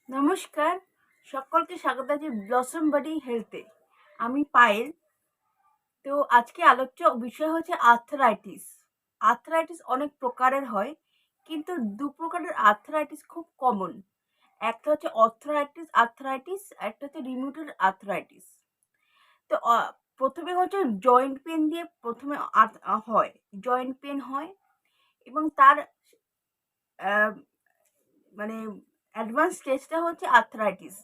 নমস্কার, সকলকে স্বাগত জানাচ্ছি ব্লসম বডি হেলথে। আমি পায়েল। তো আজকে আলোচ্য বিষয় হচ্ছে আর্থ্রাইটিস। আর্থ্রাইটিস অনেক প্রকারের হয়, কিন্তু দু প্রকারের আর্থ্রাইটিস খুব কমন। একটা হচ্ছে আর্থ্রাইটিস, একটা হচ্ছে রিউমেটয়েড আর্থ্রাইটিস। তো প্রথমে হচ্ছে জয়েন্ট পেন দিয়ে প্রথমে হয়, জয়েন্ট পেন হয় এবং তার আহ, মানে অ্যাডভান্স স্টেজটা হচ্ছে আর্থ্রাইটিস।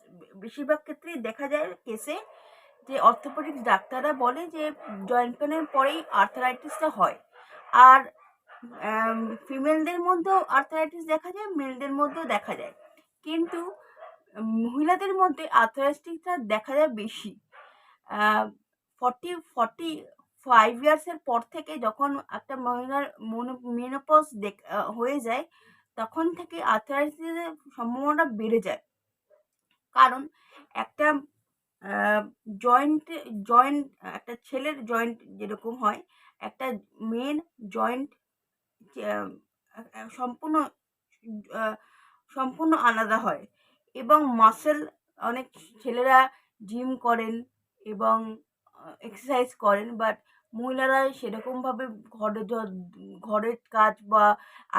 বেশিরভাগ ক্ষেত্রেই দেখা যায় কেসে যে অর্থোপেডিক ডাক্তাররা বলে যে জয়েন্ট পেনের পরেই আর্থ্রাইটিসটা হয়। আর ফিমেলদের মধ্যেও আর্থ্রাইটিস দেখা যায়, মেলদের মধ্যেও দেখা যায়, কিন্তু মহিলাদের মধ্যে আর্থ্রাইটিসটা দেখা যায় বেশি। 45 ইয়ার্সের পর থেকে যখন একটা মহিলার মেনোপজ হয়ে যায়, তখন থেকে আর্থ্রাইটিসের সম্ভাবনা বেড়ে যায়। কারণ একটা জয়েন্ট জয়েন্ট একটা ছেলের জয়েন্ট যেরকম হয়, একটা মেন জয়েন্ট সম্পূর্ণ আহ, সম্পূর্ণ আলাদা হয়। এবং মাসেল, অনেক ছেলেরা জিম করেন এবং এক্সারসাইজ করেন, বাট মহিলারা সেরকমভাবে ঘরের কাজ বা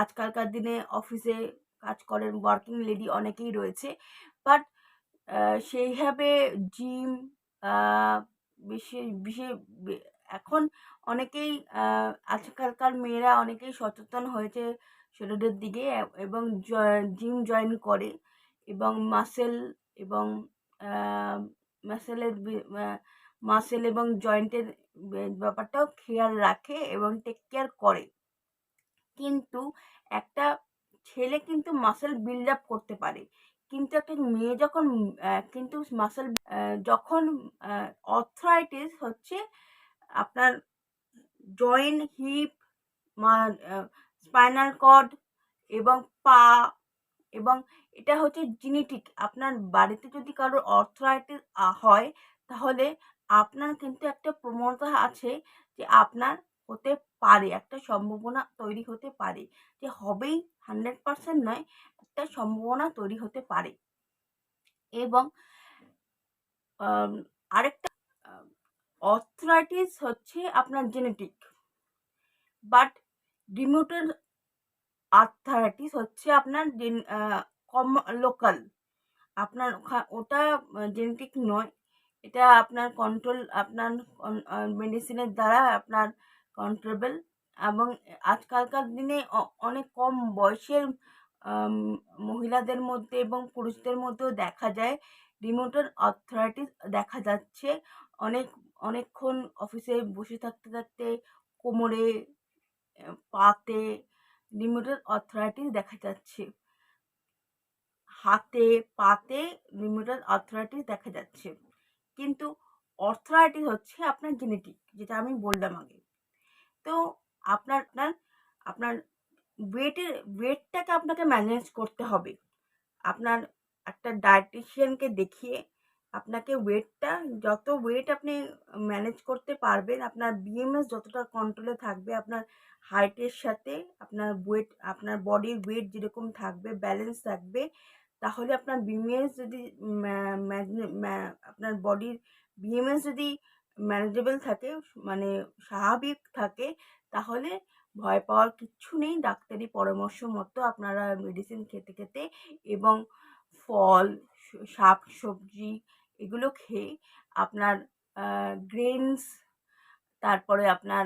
আজকালকার দিনে অফিসে কাজ করেন, ওয়ার্কিং লেডি অনেকেই রয়েছে, বাট সেইভাবে জিম বেশি বেশি এখন অনেকেই আজকালকার মেয়েরা অনেকেই সচেতন হয়েছে শরীরের দিকে এবং জিম জয়েন করে এবং এবং মাসেলের মাসেল এবং জয়েন্টের ব্যাপারটাও খেয়াল রাখে এবং টেক কেয়ার করে। কিন্তু একটা ছেলে কিন্তু মাসেল বিল্ড আপ করতে পারে, কিন্তু একটা মেয়ে যখন কিন্তু মাসেল যখন অর্থ্রাইটিস হচ্ছে আপনার জয়েন্ট, হিপ, স্পাইনাল কর্ড এবং পা, এবং এটা হচ্ছে জেনেটিক। আপনার বাড়িতে যদি কারোর অর্থ্রাইটিস হয়, তাহলে আপনার কিন্তু একটা প্রবণতা আছে যে আপনার হতে পারে, একটা সম্ভাবনা তৈরি হতে পারে, যে হবেই 100% নয়, একটা সম্ভাবনা তৈরি হতে পারে। এবং আরেকটা, অর্থ্রাইটিস হচ্ছে আপনার জেনেটিক, বাট রিউমেটয়েড আর্থ্রাইটিস হচ্ছে আপনার লোকাল। আপনার ওটা জেনেটিক নয়, এটা আপনার কন্ট্রোল, আপনার মেডিসিনের দ্বারা আপনার কন্ট্রোলেবল। এবং আজকালকার দিনে অনেক কম বয়সের মহিলাদের মধ্যে এবং পুরুষদের মধ্যেও দেখা যায় রিউমেটয়েড আর্থ্রাইটিস দেখা যাচ্ছে। অনেকক্ষণ অফিসে বসে থাকতে থাকতে কোমরে, পাতে রিউমেটয়েড আর্থ্রাইটিস দেখা যাচ্ছে, হাতে, পাতে রিউমেটয়েড আর্থ্রাইটিস দেখা যাচ্ছে। কিন্তু অর্থ্রাইটিস হচ্ছে আপনার জেনেটিক, যেটা আমি বললাম আগে। তো আপনার আপনার আপনার ওয়েটটাকে আপনাকে ম্যানেজ করতে হবে। আপনার একটা ডায়েটিশিয়ানকে দেখিয়ে আপনাকে যত ওয়েট আপনি ম্যানেজ করতে পারবেন, আপনার বিএমএস যতটা কন্ট্রোলে থাকবে, আপনার হাইটের সাথে আপনার বডির ওয়েট যেরকম থাকবে, ব্যালেন্স থাকবে, তাহলে আপনার বিএমএস যদি আপনার বডির বিএমএস যদি ম্যানেজেবল থাকে, মানে স্বাভাবিক থাকে, তাহলে ভয় পাওয়ার কিচ্ছু নেই। ডাক্তারি পরামর্শ মতো আপনারা মেডিসিন খেতে খেতে এবং ফল, শাক সবজি এগুলো খেয়ে, আপনার গ্রেনস, তারপরে আপনার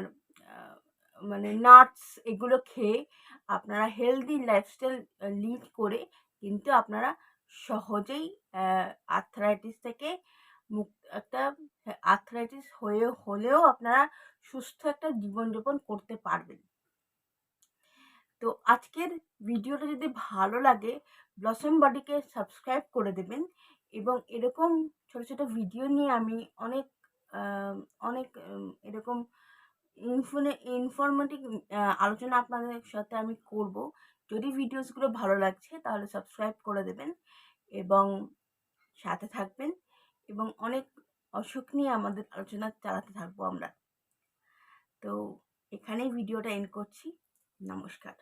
মানে নাটস, এগুলো খেয়ে আপনারা হেলদি লাইফস্টাইল লিড করে কিন্তু আপনারা সহজেই আর্থ্রাইটিস থেকে একটা আর্থ্রাইটিস হলেও আপনারা সুস্থ একটা জীবনযাপন করতে পারবেন। তো আজকের ভিডিওটা যদি ভালো লাগে, ব্লসম বডিকে সাবস্ক্রাইব করে দেবেন। এবং এরকম ছোট ছোট ভিডিও নিয়ে আমি অনেক অনেক এরকম ইনফরমেটিভ আলোচনা আপনাদের সাথে আমি করব। যদি ভিডিওসগুলো ভালো লাগছে তাহলে সাবস্ক্রাইব করে দেবেন এবং সাথে থাকবেন, এবং অনেক অসুখ নিয়ে আমাদের আলোচনা চালাতে থাকবো আমরা। তো এখানেই ভিডিওটা এন্ড করছি। নমস্কার।